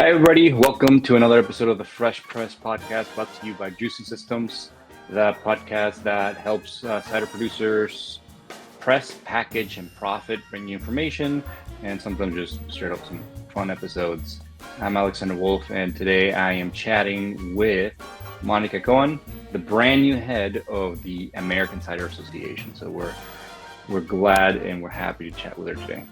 Hi, everybody. Welcome to another episode of the Fresh Press podcast brought to you by Juicy Systems, the podcast that helps cider producers press, package, and profit, bring you information, and sometimes just straight up some fun episodes. I'm Alexander Wolf, and today I am chatting with Monica Cohen, the brand new head of the American Cider Association. So we're glad and we're happy to chat with her today.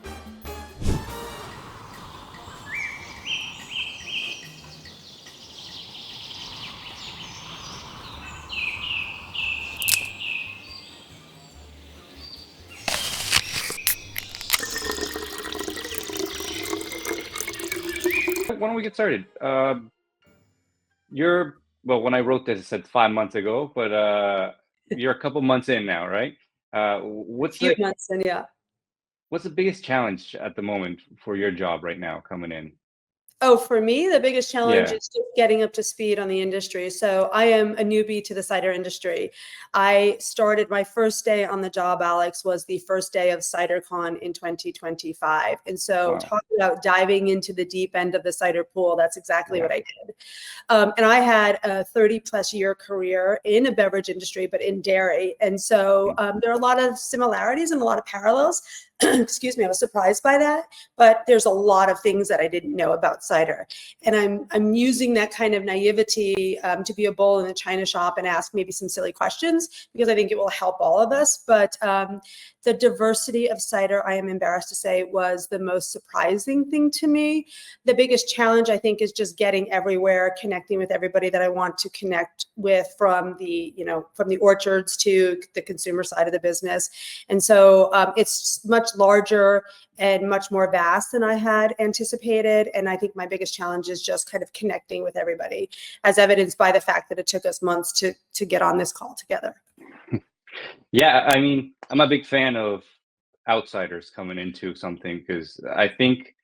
Why don't we get started? When I wrote this, it said 5 months ago, but you're a couple months in now, right? What's the biggest challenge at the moment for your job right now coming in? Oh, for me, the biggest challenge is just getting up to speed on the industry. So I am a newbie to the cider industry. I started my first day on the job, Alex, was the first day of CiderCon in 2025. And so talking about diving into the deep end of the cider pool, that's exactly what I did. And I had a 30 plus year career in a beverage industry, but in dairy. And so there are a lot of similarities and a lot of parallels. Excuse me, I was surprised by that, but there's a lot of things that I didn't know about cider. And I'm using that kind of naivety to be a bull in a china shop and ask maybe some silly questions, because I think it will help all of us. But the diversity of cider, I am embarrassed to say, was the most surprising thing to me. The biggest challenge, I think, is just getting everywhere, connecting with everybody that I want to connect with, from the orchards to the consumer side of the business. And so it's much larger and much more vast than I had anticipated. And I think my biggest challenge is just kind of connecting with everybody, as evidenced by the fact that it took us months to get on this call together. Yeah, I mean, I'm a big fan of outsiders coming into something, because I think,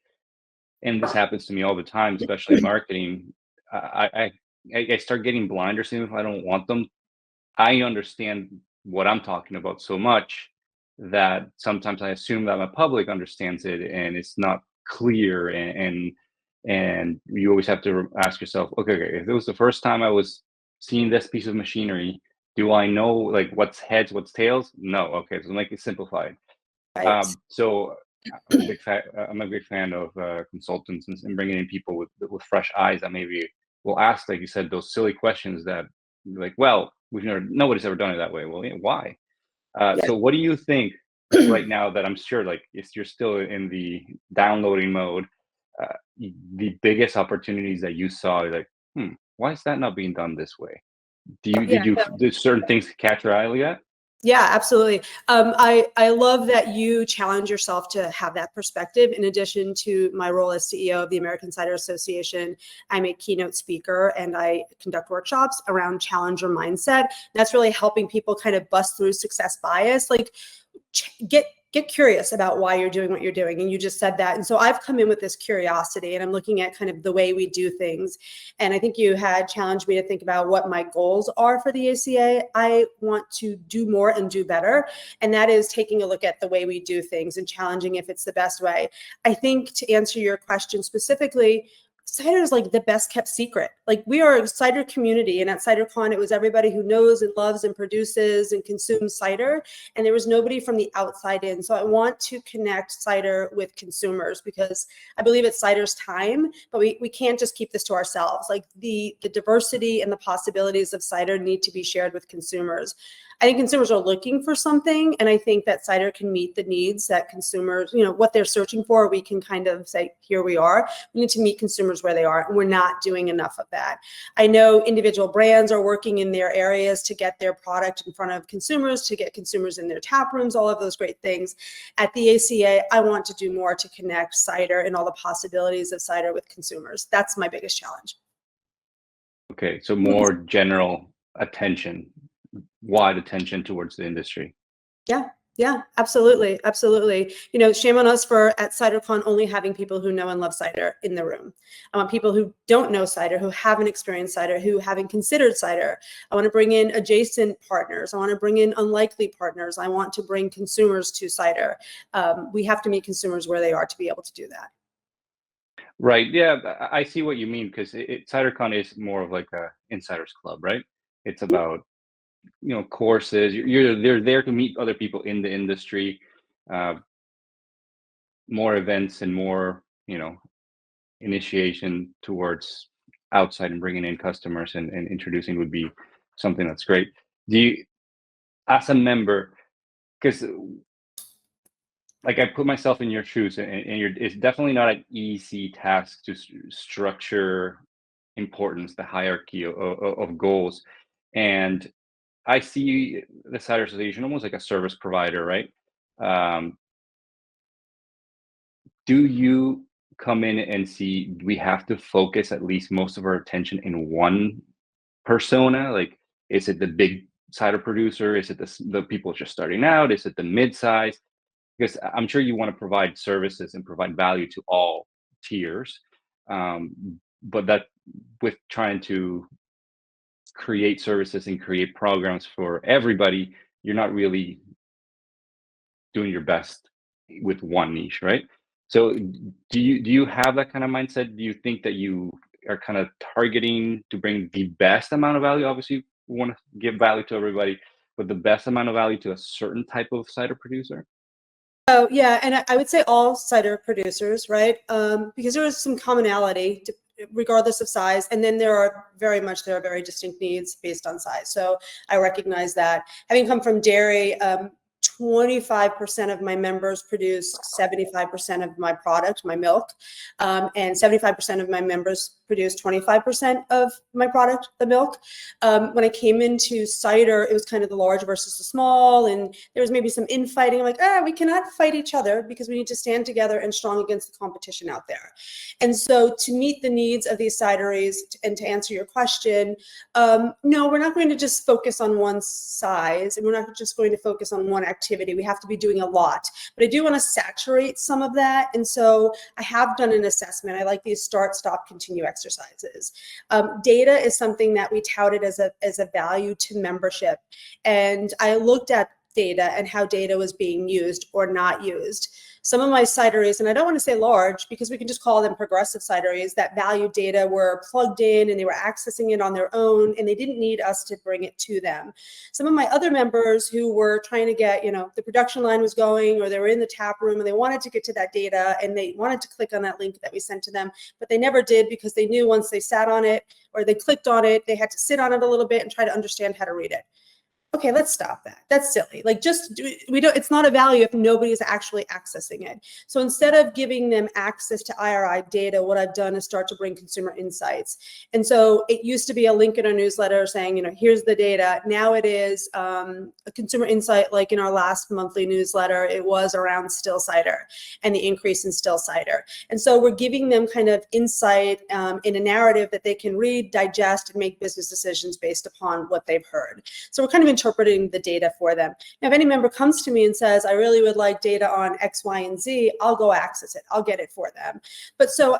and this happens to me all the time, especially in marketing, I start getting blinders even if I don't want them. I understand what I'm talking about so much that sometimes I assume that my public understands it, and it's not clear. And you always have to ask yourself, okay, if it was the first time I was seeing this piece of machinery, do I know like what's heads, what's tails? No. Okay, so make it simplified. Right. So I'm a big fan of consultants and bringing in people with fresh eyes that maybe will ask, like you said, those silly questions that, like, well, nobody's ever done it that way. Well, yeah, why? So what do you think right now, that I'm sure, like, if you're still in the downloading mode, the biggest opportunities that you saw, like, why is that not being done this way? Did certain things catch your eye yet? Yeah, absolutely. I love that you challenge yourself to have that perspective. In addition to my role as CEO of the American Cider Association, I'm a keynote speaker and I conduct workshops around challenger mindset. That's really helping people kind of bust through success bias, like get curious about why you're doing what you're doing. And you just said that. And so I've come in with this curiosity, and I'm looking at kind of the way we do things. And I think you had challenged me to think about what my goals are for the ACA. I want to do more and do better. And that is taking a look at the way we do things and challenging if it's the best way. I think, to answer your question specifically, cider is like the best kept secret. Like, we are a cider community, and at CiderCon, it was everybody who knows and loves and produces and consumes cider, and there was nobody from the outside in. So I want to connect cider with consumers, because I believe it's cider's time, but we can't just keep this to ourselves. Like, the diversity and the possibilities of cider need to be shared with consumers. I think consumers are looking for something, and I think that cider can meet the needs that consumers, what they're searching for. We can kind of say, here we are. We need to meet consumers where they are, and we're not doing enough of that. I know individual brands are working in their areas to get their product in front of consumers, to get consumers in their tap rooms, all of those great things. At the ACA, I want to do more to connect cider and all the possibilities of cider with consumers. That's my biggest challenge. Okay, so more general attention, wide attention towards the industry. Yeah, absolutely. Shame on us for, at CiderCon, only having people who know and love cider in the room. I want people who don't know cider, who haven't experienced cider, who haven't considered cider. I want to bring in adjacent partners. I want to bring in unlikely partners. I want to bring consumers to cider. We have to meet consumers where they are to be able to do that. Right. Yeah, I see what you mean because CytoCon is more of like a insiders club, right? It's about courses. They're there to meet other people in the industry. Uh, More events and more initiation towards outside and bringing in customers and introducing would be something that's great. Do you, as a member, because like I put myself in your shoes, and it's definitely not an easy task to structure importance, the hierarchy of goals. And I see the Cider Association almost like a service provider, right? Um, do you come in and see we have to focus at least most of our attention in one persona? Like, is it the big cider producer? Is it the people just starting out? Is it the mid-size? Because I'm sure you want to provide services and provide value to all tiers. But that with trying to create services and create programs for everybody, you're not really doing your best with one niche, right? So do you have that kind of mindset? Do you think that you are kind of targeting to bring the best amount of value? Obviously, we want to give value to everybody, but the best amount of value to a certain type of cider producer? Oh, yeah, and I would say all cider producers, right? Because there is some commonality regardless of size, and then there are very distinct needs based on size. So I recognize that. Having come from dairy, 25% of my members produce 75% of my product, my milk, and 75% of my members produce 25% of my product, the milk. When I came into cider, it was kind of the large versus the small, and there was maybe some infighting. I'm like, we cannot fight each other because we need to stand together and strong against the competition out there. And so to meet the needs of these cideries, and to answer your question, no, we're not going to just focus on one size, and we're not just going to focus on one activity. We have to be doing a lot, but I do want to saturate some of that. And so I have done an assessment. I like these start, stop, continue exercises. Data is something that we touted as a value to membership. And I looked at data and how data was being used or not used. Some of my cideries, and I don't want to say large because we can just call them progressive cideries, that value data were plugged in and they were accessing it on their own, and they didn't need us to bring it to them. Some of my other members who were trying to get, the production line was going, or they were in the tap room and they wanted to get to that data and they wanted to click on that link that we sent to them, but they never did because they knew once they sat on it or they clicked on it, they had to sit on it a little bit and try to understand how to read it. Okay, let's stop that. That's silly. Like, it's not a value if nobody's actually accessing it. So instead of giving them access to IRI data, what I've done is start to bring consumer insights. And so it used to be a link in our newsletter saying, here's the data. Now it is a consumer insight, like in our last monthly newsletter, it was around still cider and the increase in still cider. And so we're giving them kind of insight in a narrative that they can read, digest, and make business decisions based upon what they've heard. So we're kind of interpreting the data for them. Now, if any member comes to me and says, I really would like data on X, Y, and Z, I'll go access it. I'll get it for them. But so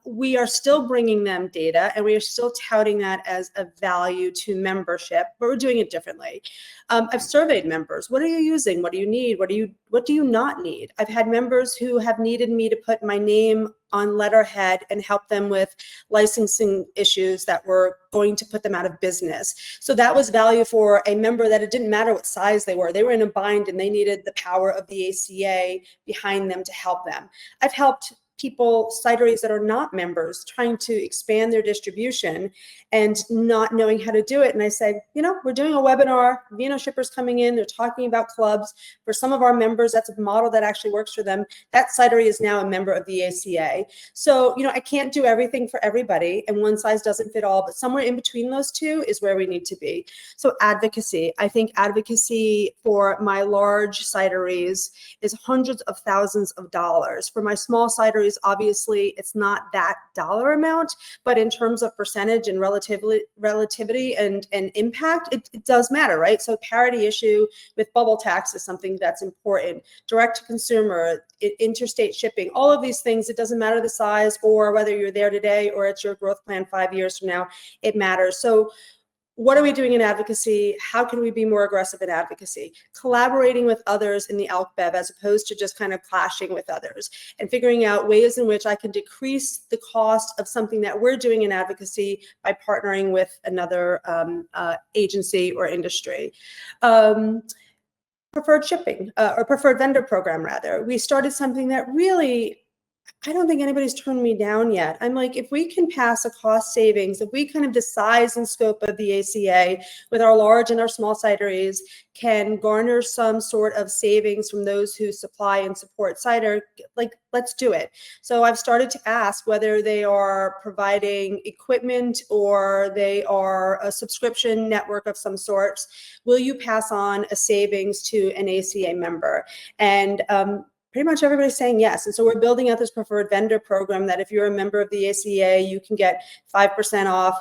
we are still bringing them data, and we are still touting that as a value to membership, but we're doing it differently. I've surveyed members. What are you using? What do you need? What do you not need? I've had members who have needed me to put my name on letterhead and help them with licensing issues that were going to put them out of business. So that was value for a member that it didn't matter what size they were. They were in a bind and they needed the power of the ACA behind them to help them. I've helped people, cideries that are not members, trying to expand their distribution and not knowing how to do it. And I said, we're doing a webinar, Vino shippers coming in, they're talking about clubs. For some of our members, that's a model that actually works for them. That cidery is now a member of the ACA. So, I can't do everything for everybody, and one size doesn't fit all, but somewhere in between those two is where we need to be. So advocacy, I think advocacy for my large cideries is hundreds of thousands of dollars. For my small cideries, obviously it's not that dollar amount, but in terms of percentage and relativity and impact, it does matter, right? So parity issue with bubble tax is something that's important. Direct to consumer, interstate shipping, all of these things, it doesn't matter the size or whether you're there today or it's your growth plan 5 years from now, it matters. So what are we doing in advocacy? How can we be more aggressive in advocacy? Collaborating with others in the ALC-BEV as opposed to just kind of clashing with others, and figuring out ways in which I can decrease the cost of something that we're doing in advocacy by partnering with another agency or industry. Preferred shipping or preferred vendor program, rather. We started something that really, I don't think anybody's turned me down yet. I'm like, if we can pass a cost savings, if we kind of the size and scope of the ACA with our large and our small cideries can garner some sort of savings from those who supply and support cider, like, let's do it. So I've started to ask whether they are providing equipment or they are a subscription network of some sorts. Will you pass on a savings to an ACA member? And pretty much everybody's saying yes. And so we're building out this preferred vendor program that if you're a member of the ACA, you can get 5% off,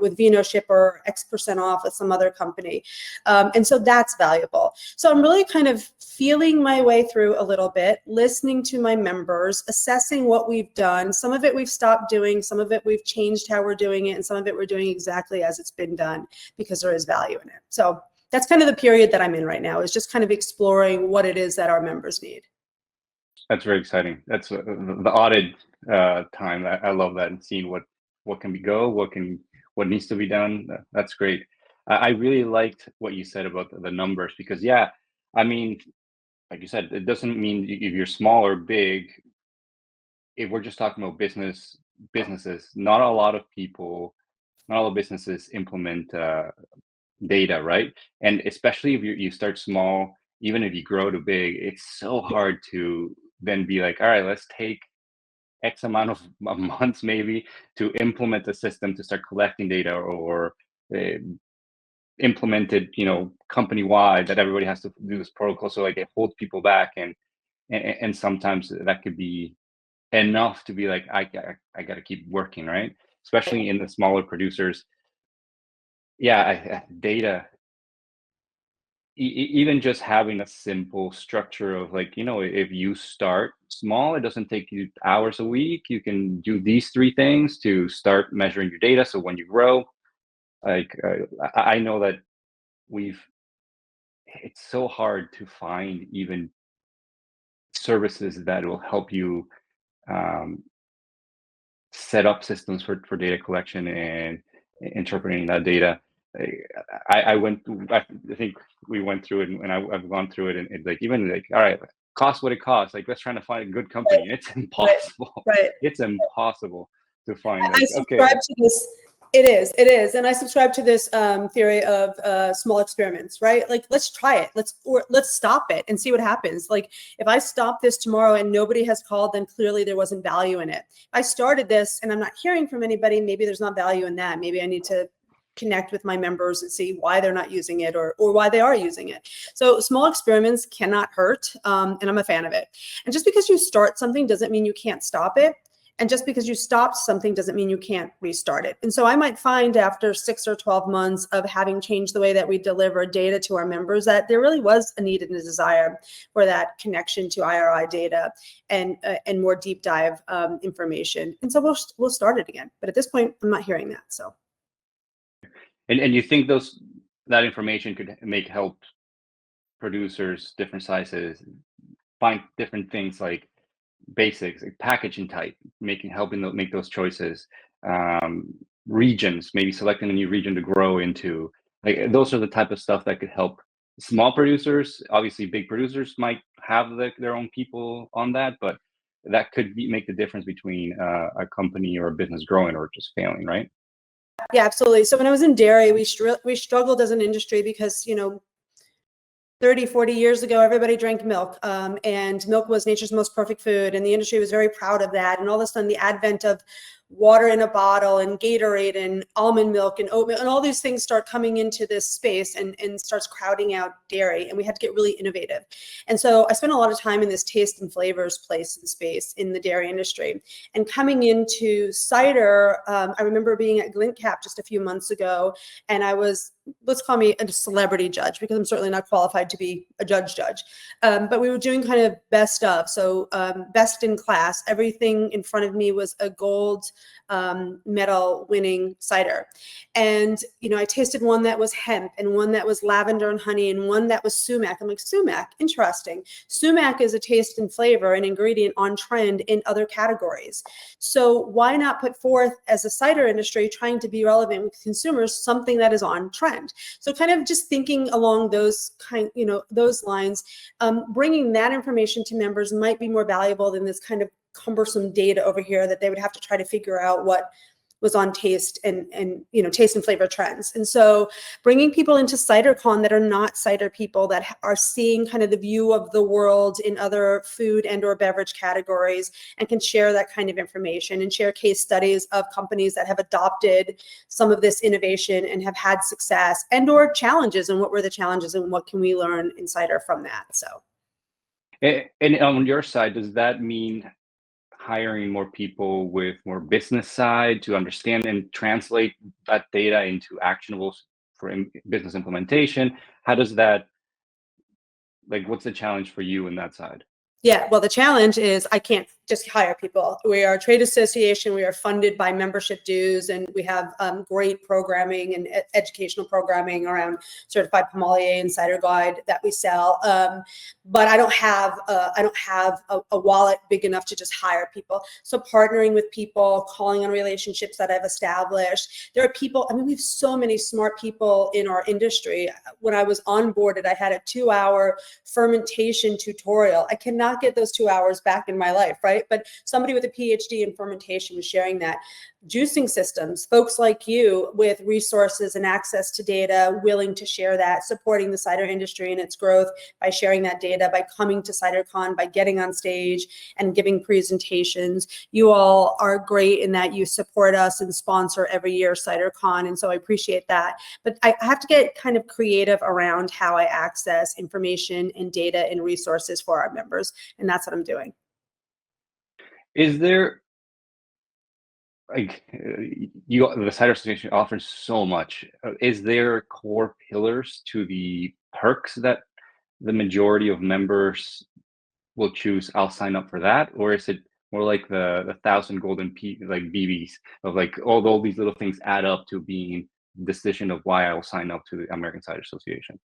with VinoShip, or X% off with some other company. And so that's valuable. So I'm really kind of feeling my way through a little bit, listening to my members, assessing what we've done. Some of it we've stopped doing, some of it we've changed how we're doing it, and some of it we're doing exactly as it's been done because there is value in it. So that's kind of the period that I'm in right now, is just kind of exploring what it is that our members need. That's very exciting. That's the audit time. I love that, and seeing what can what needs to be done. That's great. I really liked what you said about the numbers, because yeah, I mean, like you said, it doesn't mean if you're small or big. If we're just talking about businesses, not a lot of businesses implement data, right? And especially if you start small, even if you grow to big, it's so hard to then be like, all right, let's take X amount of months maybe to implement the system to start collecting data, or implement it, company wide, that everybody has to do this protocol. So like it holds people back, and sometimes that could be enough to be like, I got to keep working, right? Especially in the smaller producers. Yeah, data. Even just having a simple structure of like, if you start small, it doesn't take you hours a week. You can do these 3 things to start measuring your data. So when you grow, like I know that it's so hard to find even services that will help you set up systems for data collection and interpreting that data. I think we went through it, and I've gone through it, and it's like, even like, all right, cost what it costs. Like, let's try to find a good company. It's impossible. Right. It's impossible to find. I subscribe to this. It is. And I subscribe to this theory of small experiments, right? Like, let's try it. Let's stop it and see what happens. Like, if I stop this tomorrow and nobody has called, then clearly there wasn't value in it. If I started this and I'm not hearing from anybody, maybe there's not value in that. Maybe I need to connect with my members and see why they're not using it, or why they are using it. So small experiments cannot hurt, and I'm a fan of it. And just because you start something doesn't mean you can't stop it. And just because you stopped something doesn't mean you can't restart it. And so I might find after 6 or 12 months of having changed the way that we deliver data to our members that there really was a need and a desire for that connection to IRI data and more deep dive information. And so we'll start it again. But at this point, I'm not hearing that. So. And you think that information could help producers, different sizes, find different things like basics, like packaging type, helping them make those choices, regions, maybe selecting a new region to grow into. Like, those are the type of stuff that could help small producers. Obviously, big producers might have their own people on that, but that could make the difference between a company or a business growing or just failing, right? Yeah, absolutely. So when I was in dairy, we struggled as an industry because, 30, 40 years ago, everybody drank milk, and milk was nature's most perfect food. And the industry was very proud of that. And all of a sudden, the advent of water in a bottle and Gatorade and almond milk and oat milk and all these things start coming into this space and starts crowding out dairy. And we had to get really innovative. And so I spent a lot of time in this taste and flavors place and space in the dairy industry. And coming into cider, I remember being at GlintCap just a few months ago, and I was, let's call me a celebrity judge, because I'm certainly not qualified to be a judge. But we were doing kind of best of. So best in class. Everything in front of me was a gold medal winning cider. And, you know, I tasted one that was hemp and one that was lavender and honey and one that was sumac. I'm like, sumac, interesting. Sumac is a taste and flavor and ingredient on trend in other categories. So why not put forth, as a cider industry trying to be relevant with consumers, something that is on trend? So kind of just thinking along those those lines, bringing that information to members might be more valuable than this kind of cumbersome data over here that they would have to try to figure out what was on taste and taste and flavor trends. And so bringing people into CiderCon that are not cider people, that are seeing kind of the view of the world in other food and or beverage categories, and can share that kind of information and share case studies of companies that have adopted some of this innovation and have had success, and or challenges, and what were the challenges and what can we learn in cider from that. So. And on your side, does that mean hiring more people with more business side to understand and translate that data into actionables for business implementation? How does that, like, what's the challenge for you in that side? Yeah, well, the challenge is I can't just hire people. We are a trade association. We are funded by membership dues, and we have great programming and educational programming around certified sommelier and cider guide that we sell. But I don't have a wallet big enough to just hire people. So partnering with people, calling on relationships that I've established. There are people. I mean, we have so many smart people in our industry. When I was onboarded, I had a 2-hour fermentation tutorial. I cannot get those 2 hours back in my life, right? But somebody with a PhD in fermentation was sharing that. Juicing systems, folks like you with resources and access to data, willing to share that, supporting the cider industry and its growth by sharing that data, by coming to CiderCon, by getting on stage and giving presentations. You all are great in that you support us and sponsor every year CiderCon, and so I appreciate that. But I have to get kind of creative around how I access information and data and resources for our members, and that's what I'm doing. Is there, like, the Cider Association offers so much. Is there core pillars to the perks that the majority of members will choose? I'll sign up for that, or is it more like the 1,000 golden BBs of like all these little things add up to being the decision of why I will sign up to the American Cider Association?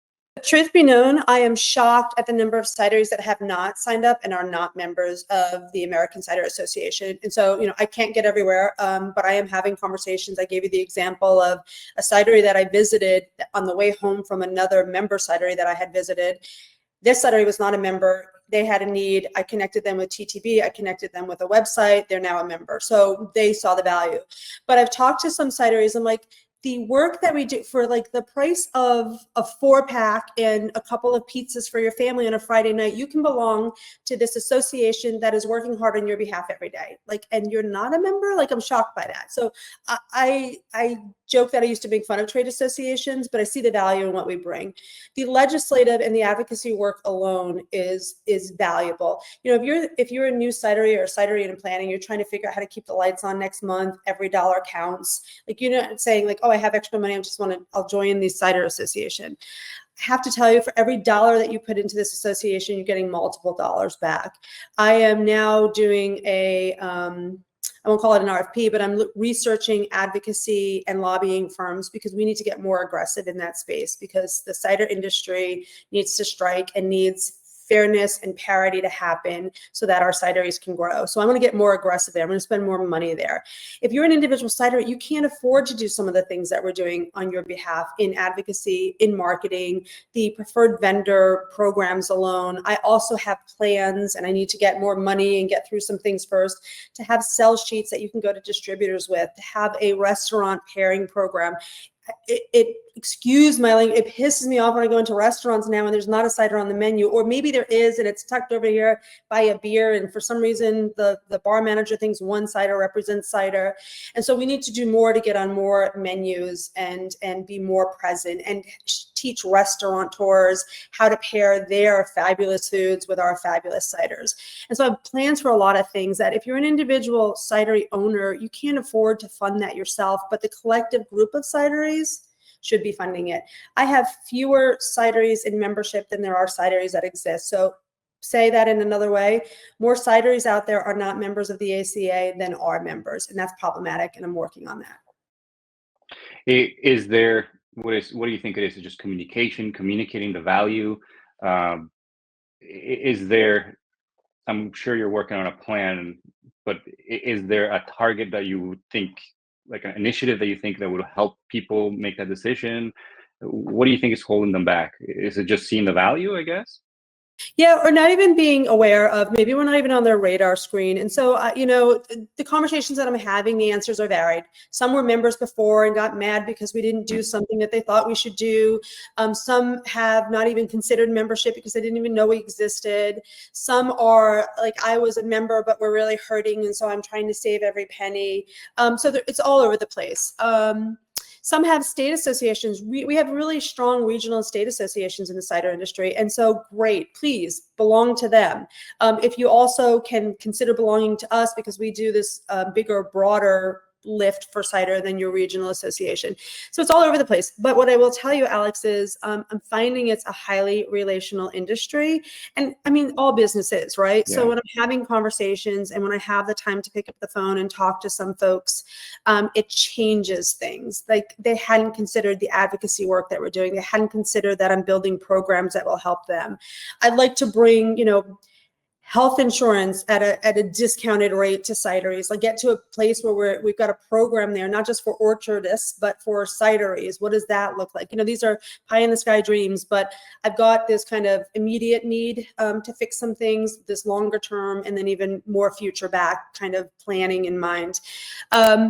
Truth be known, I am shocked at the number of cideries that have not signed up and are not members of the American Cider Association. And so, I can't get everywhere, but I am having conversations. I gave you the example of a cidery that I visited on the way home from another member cidery that I had visited. This cidery was not a member. They had a need. I connected them with TTB. I connected them with a website. They're now a member. So they saw the value. But I've talked to some cideries. I'm like, the work that we do for like the price of a 4-pack and a couple of pizzas for your family on a Friday night, you can belong to this association that is working hard on your behalf every day. Like, and you're not a member? Like, I'm shocked by that. So I joke that I used to make fun of trade associations, but I see the value in what we bring. The legislative and the advocacy work alone is valuable. If you're a new cidery or a cidery in planning, you're trying to figure out how to keep the lights on next month, every dollar counts. Like, you're not saying like, oh, I have extra money, I'll join the cider association. I have to tell you, for every dollar that you put into this association, you're getting multiple dollars back. I am now doing I won't call it an RFP, but I'm researching advocacy and lobbying firms, because we need to get more aggressive in that space, because the cider industry needs to strike and needs fairness and parity to happen so that our cideries can grow. So I'm going to get more aggressive there. I'm going to spend more money there. If you're an individual cidery, you can't afford to do some of the things that we're doing on your behalf in advocacy, in marketing, the preferred vendor programs alone. I also have plans, and I need to get more money and get through some things first, to have sell sheets that you can go to distributors with, to have a restaurant pairing program. Excuse my language, it pisses me off when I go into restaurants now and there's not a cider on the menu, or maybe there is and it's tucked over here by a beer, and for some reason the bar manager thinks one cider represents cider. And so we need to do more to get on more menus and be more present and teach restaurateurs how to pair their fabulous foods with our fabulous ciders. And so I have plans for a lot of things that, if you're an individual cidery owner, you can't afford to fund that yourself, but the collective group of cideries should be funding it. I have fewer cideries in membership than there are cideries that exist. So say that in another way, more cideries out there are not members of the ACA than are members, and that's problematic, and I'm working on that. Is there, what do you think it is? Is it just communicating the value? Is there, I'm sure you're working on a plan, but is there a target that you would think, like an initiative that you think that would help people make that decision? What do you think is holding them back? Is it just seeing the value, I guess? Yeah, or not even being aware of, maybe we're not even on their radar screen. And so, the conversations that I'm having, the answers are varied. Some were members before and got mad because we didn't do something that they thought we should do. Some have not even considered membership because they didn't even know we existed. Some are like, I was a member, but we're really hurting, and so I'm trying to save every penny. It's all over the place. Some have state associations. We have really strong regional and state associations in the cider industry. And so great, please belong to them. If you also can consider belonging to us, because we do this bigger, broader lift for cider than your regional association. So it's all over the place. But what I will tell you, Alex, is I'm finding it's a highly relational industry. And I mean, all business is, right? Yeah. So when I'm having conversations and when I have the time to pick up the phone and talk to some folks, it changes things. Like, they hadn't considered the advocacy work that we're doing. They hadn't considered that I'm building programs that will help them. I'd like to bring, health insurance at a discounted rate to cideries, like get to a place where we've got a program there, not just for orchardists, but for cideries. What does that look like? These are pie in the sky dreams, but I've got this kind of immediate need to fix some things, this longer term, and then even more future back kind of planning in mind.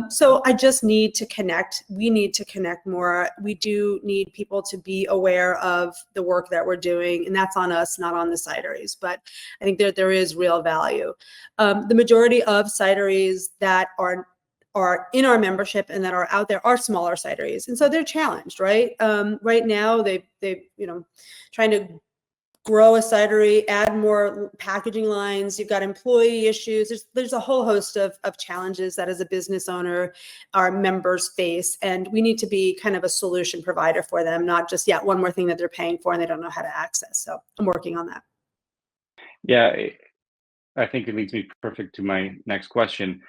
So I just need to connect. We need to connect more. We do need people to be aware of the work that we're doing, and that's on us, not on the cideries. But I think there is real value. The majority of cideries that are in our membership and that are out there are smaller cideries, and so they're challenged, right? Right now, they trying to grow a cidery, add more packaging lines. You've got employee issues. There's a whole host of challenges that, as a business owner, our members face, and we need to be kind of a solution provider for them, not just one more thing that they're paying for and they don't know how to access. So I'm working on that. Yeah, I think it leads me perfect to my next question,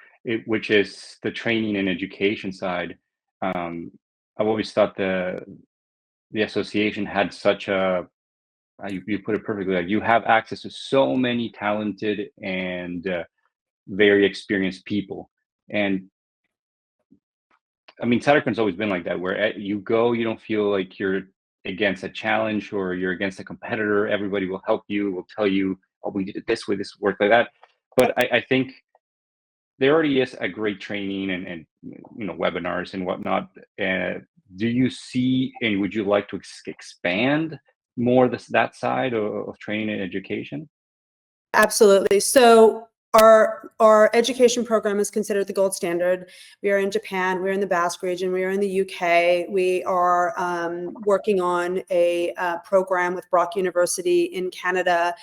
which is the training and education side. I've always thought the association had such a, you put it perfectly, like, you have access to so many talented and very experienced people. And I mean, CiderCon's always been like that, where you go, you don't feel like you're against a challenge or you're against a competitor. Everybody will help you, will tell you, oh, we did it this way, this worked like that. But I think there already is a great training and webinars and whatnot. Do you see, and would you like to expand more that side of training and education? Absolutely. So our education program is considered the gold standard. We are in Japan, we're in the Basque region, we are in the UK. We are working on a program with Brock University in Canada.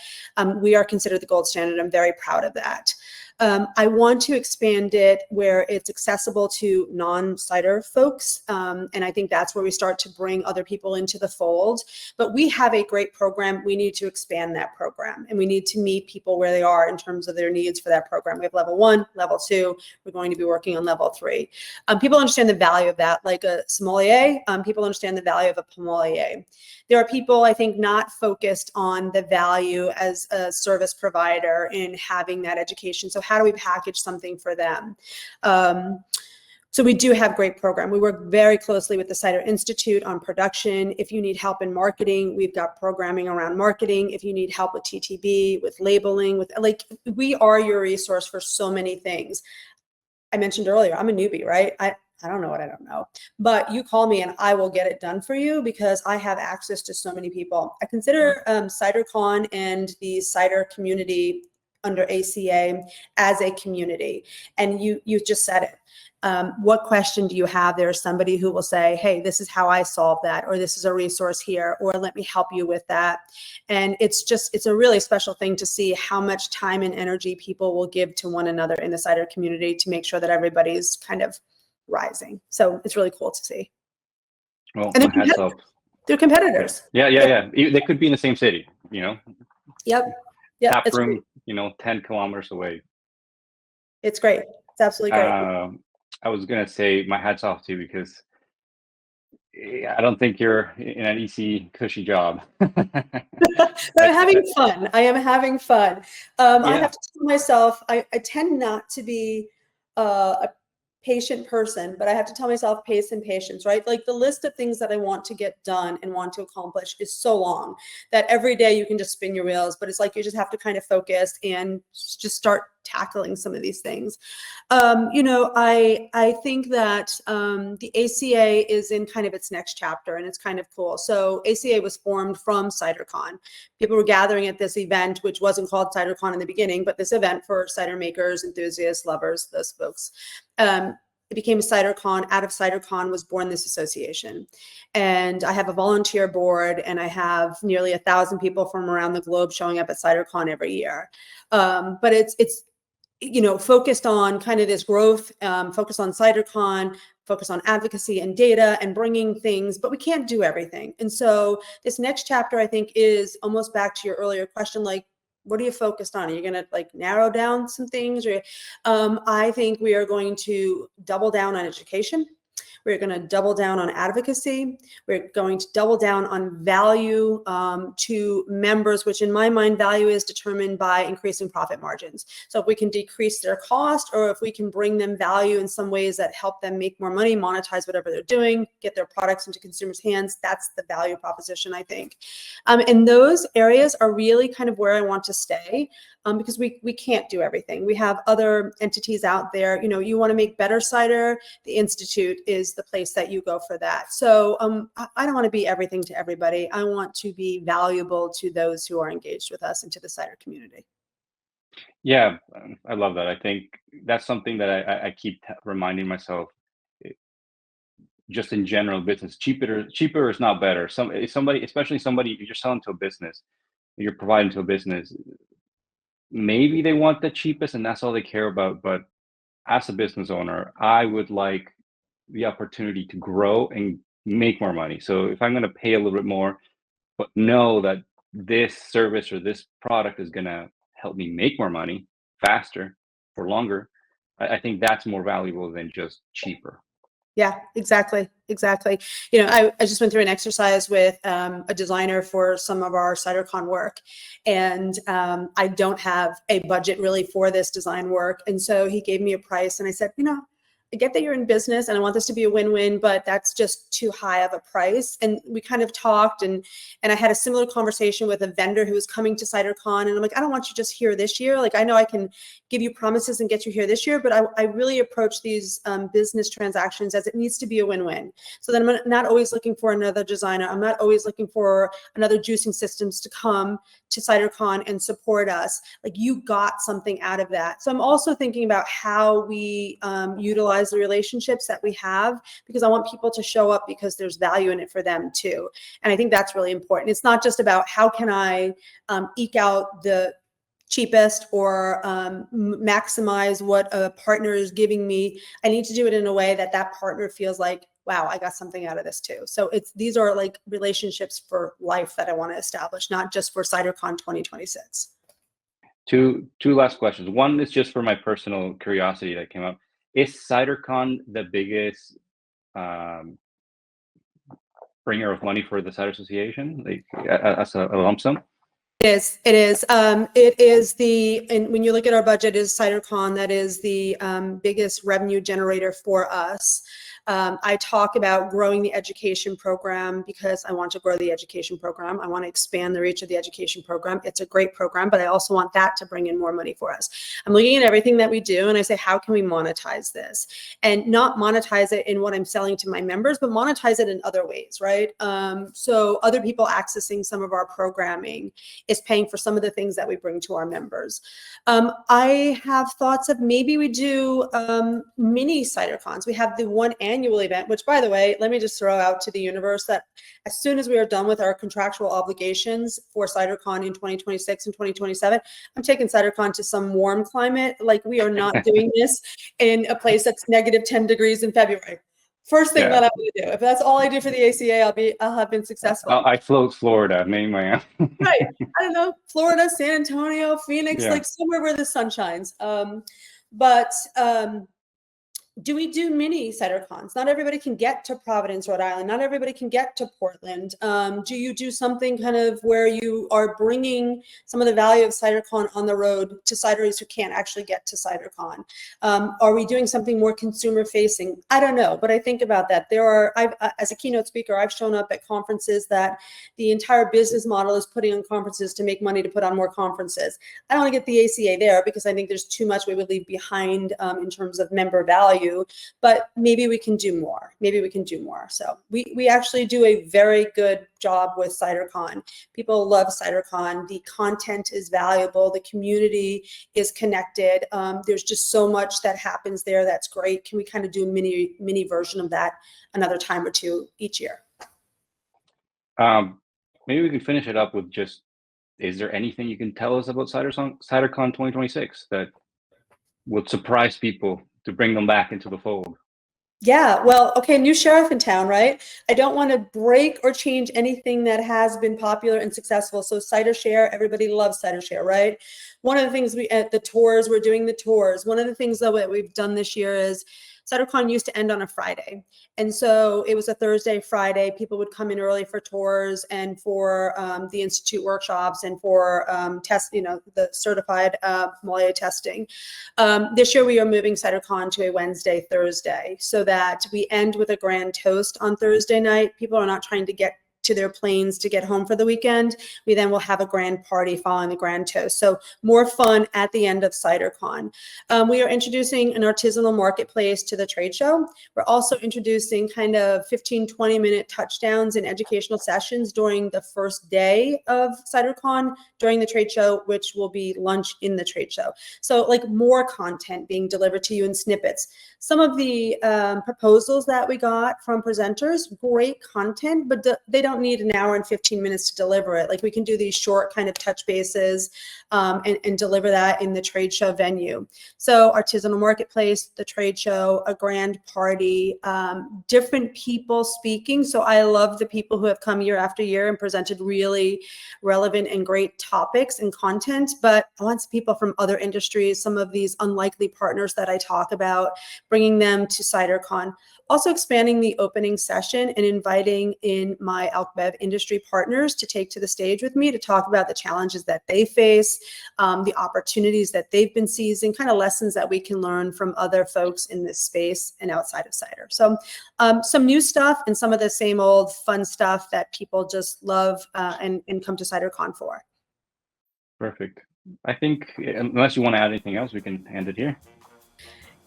We are considered the gold standard. I'm very proud of that. I want to expand it where it's accessible to non-cider folks. And I think that's where we start to bring other people into the fold. But we have a great program. We need to expand that program, and we need to meet people where they are in terms of their needs for that program. We have level 1, level 2. We're going to be working on level 3. People understand the value of that, like a sommelier. People understand the value of a pommelier. There are people, I think, not focused on the value as a service provider in having that education. So how do we package something for them? So we do have great program. We work very closely with the Cider Institute on production. If you need help in marketing, we've got programming around marketing. If you need help with TTB, with labeling, we are your resource for so many things. I mentioned earlier, I'm a newbie, right? I don't know what I don't know, but you call me and I will get it done for you because I have access to so many people. I consider CiderCon and the cider community under ACA as a community. And you just said it. What question do you have? There's somebody who will say, hey, this is how I solve that, or this is a resource here, or let me help you with that. And it's a really special thing to see how much time and energy people will give to one another in the cider community to make sure that everybody's kind of rising. So it's really cool to see. Well, and they're competitors. Yeah. They could be in the same city, Yep. Yeah, tap it's great. room, 10 kilometers away. It's great. It's absolutely great. I was gonna say my hat's off to you because I don't think you're in an easy, cushy job. But I'm having fun. I am having fun. I Yeah, have to tell myself, I tend not to be a patient person, but I have to tell myself pace and patience, right? Like the list of things that I want to get done and want to accomplish is so long that every day you can just spin your wheels, but it's like you just have to kind of focus and just start tackling some of these things. I think that the ACA is in kind of its next chapter, and it's kind of cool. So ACA was formed from CiderCon. People were gathering at this event, which wasn't called CiderCon in the beginning, but this event for cider makers, enthusiasts, lovers, those folks. It became CiderCon. Out of CiderCon was born this association. And I have a volunteer board, and I have nearly 1,000 people from around the globe showing up at CiderCon every year. But it's focused on kind of this growth, focused on CiderCon, focus on advocacy and data and bringing things, but we can't do everything. And so this next chapter, I think, is almost back to your earlier question, like, what are you focused on? Are you going to like narrow down some things? Or, I think we are going to double down on education. We're going to double down on advocacy. We're going to double down on value to members, which in my mind, value is determined by increasing profit margins. So if we can decrease their cost, or if we can bring them value in some ways that help them make more money, monetize whatever they're doing, get their products into consumers' hands, that's the value proposition, I think. And those areas are really kind of where I want to stay. Because we can't do everything. We have other entities out there. You want to make better cider, the Institute is the place that you go for that. So I don't want to be everything to everybody. I want to be valuable to those who are engaged with us and to the cider community. yeah, I love that. I think that's something that I keep reminding myself. eh, Just in general, business cheaper is not better. Especially somebody, if you're selling to a business, you're providing to a business. Maybe they want the cheapest, and that's all they care about. But as a business owner, I would like the opportunity to grow and make more money. So if I'm going to pay a little bit more, but know that this service or this product is going to help me make more money faster for longer, I think that's more valuable than just cheaper. Yeah, exactly. Exactly. I just went through an exercise with a designer for some of our CiderCon work, and I don't have a budget really for this design work. And so he gave me a price, and I said, I get that you're in business and I want this to be a win-win, but that's just too high of a price. And we kind of talked, and I had a similar conversation with a vendor who was coming to CiderCon, and I'm like, I don't want you just here this year. Like, I know I can give you promises and get you here this year, but I really approach these business transactions as it needs to be a win-win. So then I'm not always looking for another designer. I'm not always looking for another juicing systems to come to CiderCon and support us. Like, you got something out of that. So I'm also thinking about how we utilize the relationships that we have, because I want people to show up because there's value in it for them too. And I think that's really important. It's not just about how can I eke out the cheapest or maximize what a partner is giving me. I need to do it in a way that that partner feels like, wow, I got something out of this too. So these are like relationships for life that I want to establish, not just for CiderCon 2026. Two last questions. One is just for my personal curiosity that came up. Is CiderCon the biggest bringer of money for the Cider Association, like as a lump sum? It is. It is. It is and when you look at our budget, is CiderCon that is the biggest revenue generator for us. I talk about growing the education program because I want to grow the education program. I want to expand the reach of the education program. It's a great program, but I also want that to bring in more money for us. I'm looking at everything that we do, and I say, how can we monetize this? And not monetize it in what I'm selling to my members, but monetize it in other ways, right? So other people accessing some of our programming is paying for some of the things that we bring to our members. I have thoughts of maybe we do mini CiderCons. We have the one annual event, which, by the way, let me just throw out to the universe that as soon as we are done with our contractual obligations for CiderCon in 2026 and 2027, I'm taking CiderCon to some warm climate. Like, we are not doing this in a place that's -10 degrees in February. First thing Yeah. that I'm going to do. If that's all I do for the ACA, I'll have been successful. I float Florida, maybe Miami. Right. I don't know, Florida, San Antonio, Phoenix, Yeah. like somewhere where the sun shines. But do we do mini CytoCons? Not everybody can get to Providence, Rhode Island. Not everybody can get to Portland. Do you do something kind of where you are bringing some of the value of CytoCon on the road to cideries who can't actually get to CytoCon? Are we doing something more consumer facing? I don't know, but I think about that. As a keynote speaker, I've shown up at conferences that the entire business model is putting on conferences to make money to put on more conferences. I don't want to get the ACA there because I think there's too much we would leave behind in terms of member value. But maybe we can do more. Maybe we can do more. So we actually do a very good job with CytoCon. People love CytoCon. The content is valuable. The community is connected. There's just so much that happens there that's great. Can we kind of do a mini version of that another time or two each year? Maybe we can finish it up with just, is there anything you can tell us about CytoCon 2026 that would surprise people to bring them back into the fold? Yeah, well, okay, new sheriff in town, right? I don't want to break or change anything that has been popular and successful. So CytoShare, everybody loves CytoShare, right? One of the things at the tours, we're doing the tours. One of the things though that we've done this year is CytoCon used to end on a Friday. And so it was a Thursday, Friday. People would come in early for tours and for the Institute workshops and for the certified Molia testing. This year we are moving CytoCon to a Wednesday, Thursday, so that we end with a grand toast on Thursday night. People are not trying to get to their planes to get home for the weekend. We then will have a grand party following the grand toast. So more fun at the end of CytoCon. We are introducing an artisanal marketplace to the trade show. We're also introducing kind of 15, 20-minute touchdowns and educational sessions during the first day of CytoCon during the trade show, which will be lunch in the trade show. So like more content being delivered to you in snippets. Some of the proposals that we got from presenters, great content, but they don't need an hour and 15 minutes to deliver it. Like we can do these short kind of touch bases and deliver that in the trade show venue. So artisanal marketplace, the trade show, a grand party, different people speaking. So I love the people who have come year after year and presented really relevant and great topics and content, but I want some people from other industries, some of these unlikely partners that I talk about, bringing them to CytoCon. Also expanding the opening session and inviting in my AlkBev industry partners to take to the stage with me to talk about the challenges that they face, the opportunities that they've been seizing, kind of lessons that we can learn from other folks in this space and outside of cider. So some new stuff and some of the same old fun stuff that people just love and come to CytoCon for. Perfect. I think unless you want to add anything else, we can end it here.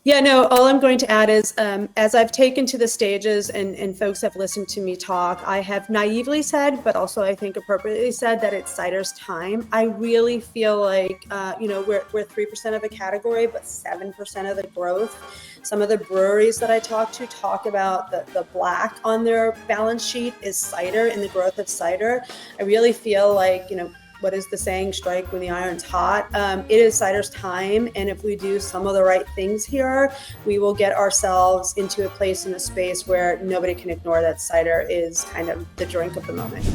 Yeah, no, all I'm going to add is as I've taken to the stages and folks have listened to me talk, I have naively said, but also I think appropriately said that it's cider's time. I really feel like, we're 3% of a category, but 7% of the growth. Some of the breweries that I talk about the black on their balance sheet is cider and the growth of cider. I really feel like, what is the saying? Strike when the iron's hot. It is cider's time. And if we do some of the right things here, we will get ourselves into a place in a space where nobody can ignore that cider is kind of the drink of the moment.